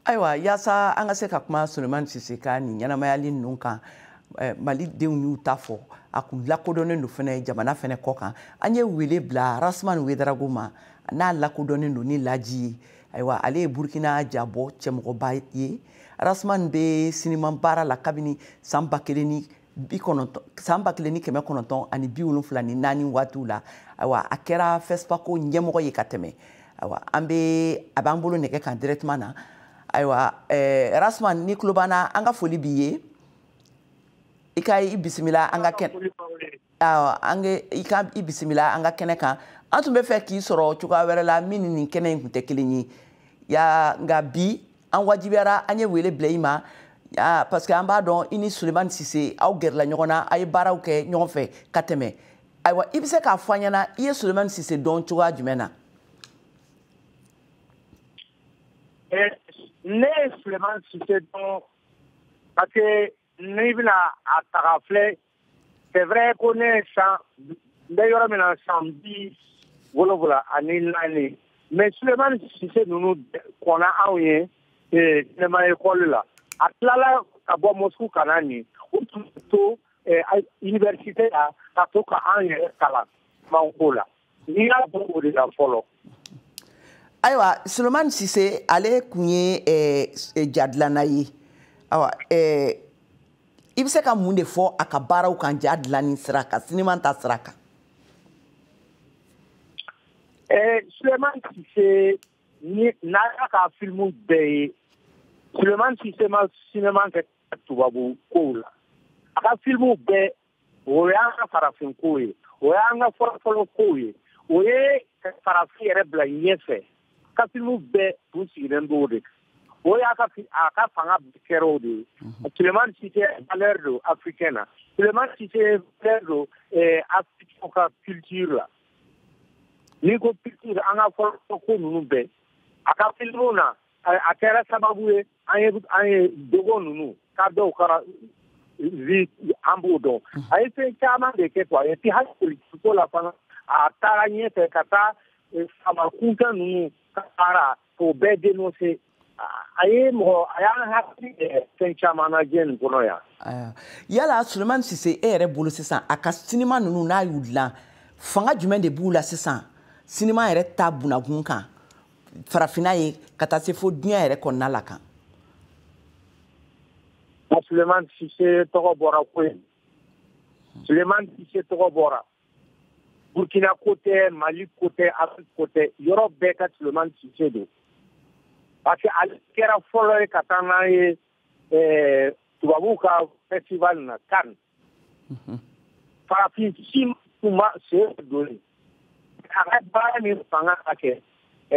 Ayiwa yaasa an ka se ka kuma Sulemani Sise ka nin ɲɛnamayali ninnu kan Mali denw y'u ta fɔ a kun lakodɔnnen don fɛnɛ jamana fɛnɛ kɔ kan an ye wele bila Rasmani Ouedraogo ma n'a lakodɔnnen don ni laji ye ayiwa ale ye Burkina jabɔ cɛmɔgɔba ye Rasmani bɛ sinima baara la kabini san 1974 waatiw la ayiwa a kɛra FESPACO ɲɛmɔgɔ ye ka tɛmɛ ayiwa a b'an bolo nɛgɛ kan directement na ayiwa Rasmani ni tulo b'an na an ka foli b'i ye i ka i bisimila an ka kɛnɛ i bisimila an ka kɛnɛ kan an tun bɛ fɛ k'i sɔrɔ cogoya wɛrɛ la min ni nin kɛnɛ in tun tɛ kelen ye nka bi an wajibiyara an ye wele bila i ma parce que an b'a dɔn i ni Sulemani Sise aw gɛrɛla ɲɔgɔn na a ye baaraw kɛ ɲɔgɔn fɛ ka tɛmɛ ayiwa i bɛ se k'a fɔ an ɲɛna i ye Sulemani Sise dɔn cogoya jumɛn na ne ye Sulemani Sise dɔn parce que n'i bɛna a ta k'a filɛ c'est vrai ko ne ye n bɛ yɔrɔ min na san 74 mais Sulemani Sise ninnu kɔnna anw ye cinéma école la a tilala ka bɔ Moscou ka na nin u tun bɛ to université la ka to ka an yɛrɛ kalan manko la n'i y'a dɔn o de la fɔlɔ. Ayiwa Sulemani Sise ale kun ye jadilanna ye ayiwa i bɛ se ka mun de fɔ a ka baaraw kan ja dilanni sira kan sinima ta sira kan. Sulemani Sise n'a y'a ka filimu bɛɛ ye Sulemani Sise ma sinima kɛ tubabu kow la a ka filimu bɛɛ o y'an ka farafin kow ye o y'an ka fɔlɔfɔlɔ kow ye o ye farafin yɛrɛ bila ɲɛfɛ ka filimu bɛɛ tun sigilen b'o de kan o y'a ka fanga kɛra o de ye Sulemani Sise valeur don africaine na Sulemani Sise valeur don africain ka culture la n'i ko culture an ka fɔlɔfɔlɔ ko ninnu bɛɛ a ka filimu na a kɛra sababu ye an ye dogo ninnu ka dɔw kɛra an b'o dɔn a ye fɛn caman de kɛ quoi et puis hali politiko la fana a taara ɲɛfɛ ka taa faama kunkan ninnu ka baara k'o bɛɛ dénoncer a y'an hakili fɛn caman lajɛ nin kɔnɔ yan. Yala Sulemani Sise e yɛrɛ bolo sisan a ka sinima ninnu n'a y'u dilan fanga jumɛn de b'u la sisan sinima yɛrɛ ta bunakun kan farafinna ye ka taa se fo diɲɛ yɛrɛ kɔnɔna la kan. Sulemani Sise tɔgɔ bɔra ko in Sulemani Sise tɔgɔ bɔra Burkina ko tɛ Mali ko tɛ Afrique ko tɛ yɔrɔ bɛɛ ka Sulemani Sise don parce que ale kɛra fɔlɔ ye ka taa n'a ye tubabuw ka festival na Cannes farafin si tun ma sen don a ka baara ni fanga ka kɛ a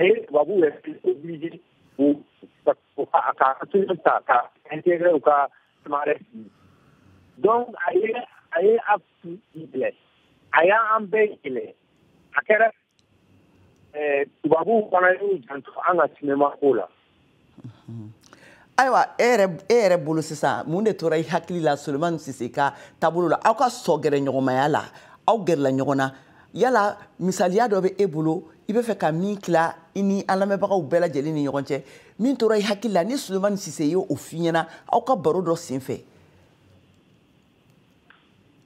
ye tubabuw yɛrɛ obligé ka intégrer u ka marché donc a ye Afrique a y'an bɛɛ yɛlɛ a kɛra tubabuw fana y'u janto an ka sinima ko la. Ayiwa e yɛrɛ bolo sisan mun de tora i hakili la Sulemani Sise ka taabolo la aw ka sɔ gɛrɛ ɲɔgɔnmaya la aw gɛrɛla ɲɔgɔn na yala misaliya dɔ bɛ e bolo i bɛ fɛ ka min tila i ni an lamɛnbagaw bɛɛ lajɛlen ni ɲɔgɔn cɛ min tora i hakili la ni Sulemani Sise ye o f'i ɲɛna aw ka baro dɔ sen fɛ.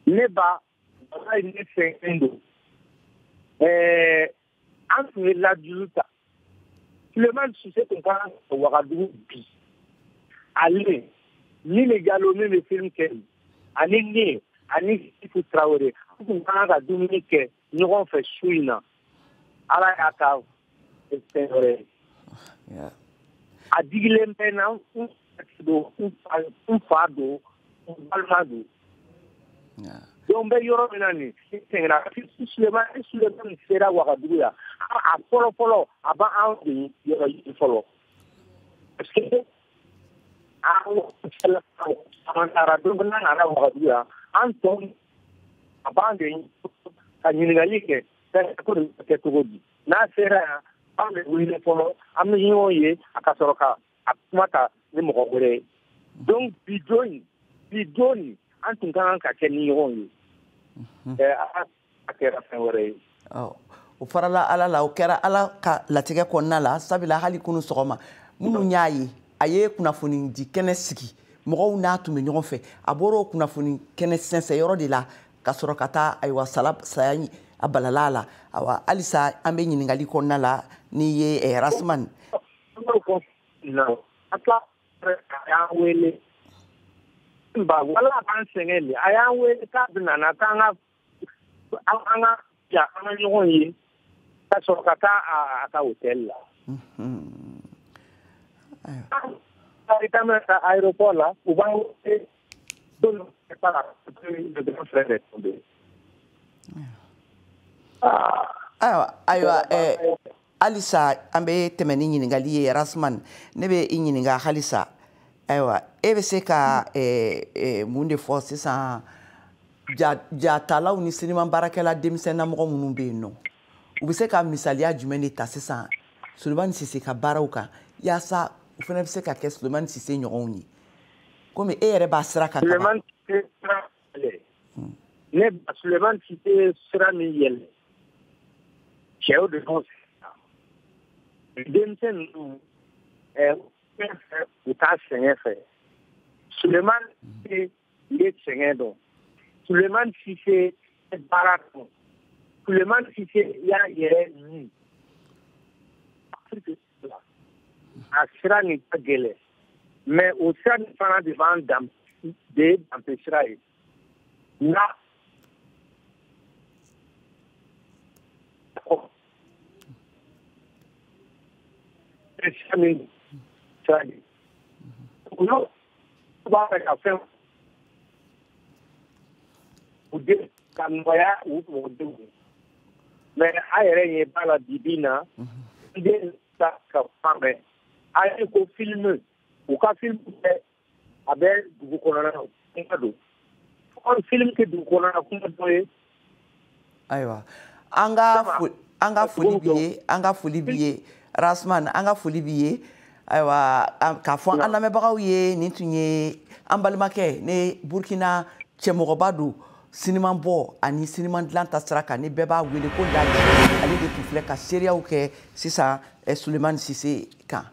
Ne ba walayi ne fɛn don an tun ye ladili ta Sulemani Sise tun kan ka Wagadugu bi ale ni le Jalo min bɛ film kɛ ani ne ani Ifu Tarawele an tun kan ka dumuni kɛ ɲɔgɔn fɛ su in na Ala y'a ka fɛn wɛrɛ ye a digilen bɛ na n fa don n balima don donc n bɛ yɔrɔ min na nin sɛgɛnna Sulemani sera Wagadugu yan a fɔlɔ a b'an de yɔrɔ ɲini fɔlɔ parce que an taara don n'an nana Wagadugu yan an tɔ a b'an de ka ɲininkali kɛ ko nin bɛ kɛ cogo di n'a sera yan an bɛ wuli fɔlɔ an bɛ ɲɔgɔn ye a ka sɔrɔ ka a kuma ta ni mɔgɔ wɛrɛ ye donc bi don an tun ka kan ka kɛ ni ɲɔgɔn ye a kɛra fɛn wɛrɛ ye. o farala ala la o kɛra ala ka latigɛ kɔnɔna la sabula hali kunu sɔgɔma minnu y'a ye a ye kunnafoni di kɛnɛ sigi mɔgɔw n'a tun bɛ ɲɔgɔn fɛ a bɔra o kunnafoni kɛnɛ sɛnsɛn yɔrɔ de la ka sɔrɔ ka taa ayiwa saya a balala la awa halisa an bɛ ɲininkali kɔnɔna la n'i ye Rasman ba wala kan sɛgɛn a y'an wele k'a bɛna na k'an ka ja an ka ɲɔgɔn ye ka sɔrɔ ka taa a ka hôtel la. Ari kama ka aéroport la u b'an wele don para le grand frère est tombé. Ayiwa halisa an bɛ tɛmɛ ni ɲininkali ye Rasman ne bɛ i ɲininka halisa ayiwa e bɛ se ka mun de fɔ sisan jatalaw ni sinima baarakɛla denmisɛnnamɔgɔ minnu bɛ yen nɔ u bɛ se ka misaliya jumɛn de ta sisan Sulemani Sise ka baaraw kan yaasa u fana bɛ se ka kɛ Sulemani Sise ɲɔgɔnw ye komi e yɛrɛ b'a sira kan kaban. Ne Sulemani Sise sira min yɛlɛ cɛw de b'o denmisɛn ninnu u t'a sɛgɛn fɛ Sulemani Sise ye sɛgɛn dɔn Sulemani Sise ye baara dɔn Sulemani Sise y'a yɛrɛ ɲi a sira nin ka gɛlɛn mais o sira nin fana de b'an danpe sira ye nka sira min sira ye olu b'a fɛ ka fɛn u den ka nɔgɔya u mɔdenw ye mais a yɛrɛ ɲɛ b'a la bi-bi in na n den ta ka fan bɛɛ a ye ko film u ka film bɛɛ a bɛ dugu kɔnɔna kuma don film tɛ dugu kɔnɔna kuma dɔ ye. Ayiwa an ka foli b'i ye Rasman an ka foli b'i ye ayiwa k'a fɔ an lamɛnbagaw ye nin tun ye an balimakɛ ne Burkina cɛmɔgɔba don sinima bɔ ani sinima dilan ta sira kan ni bɛɛ b'a wele ko Lali ale de tun filɛ ka seereyaw kɛ sisan Sulemani Sise kan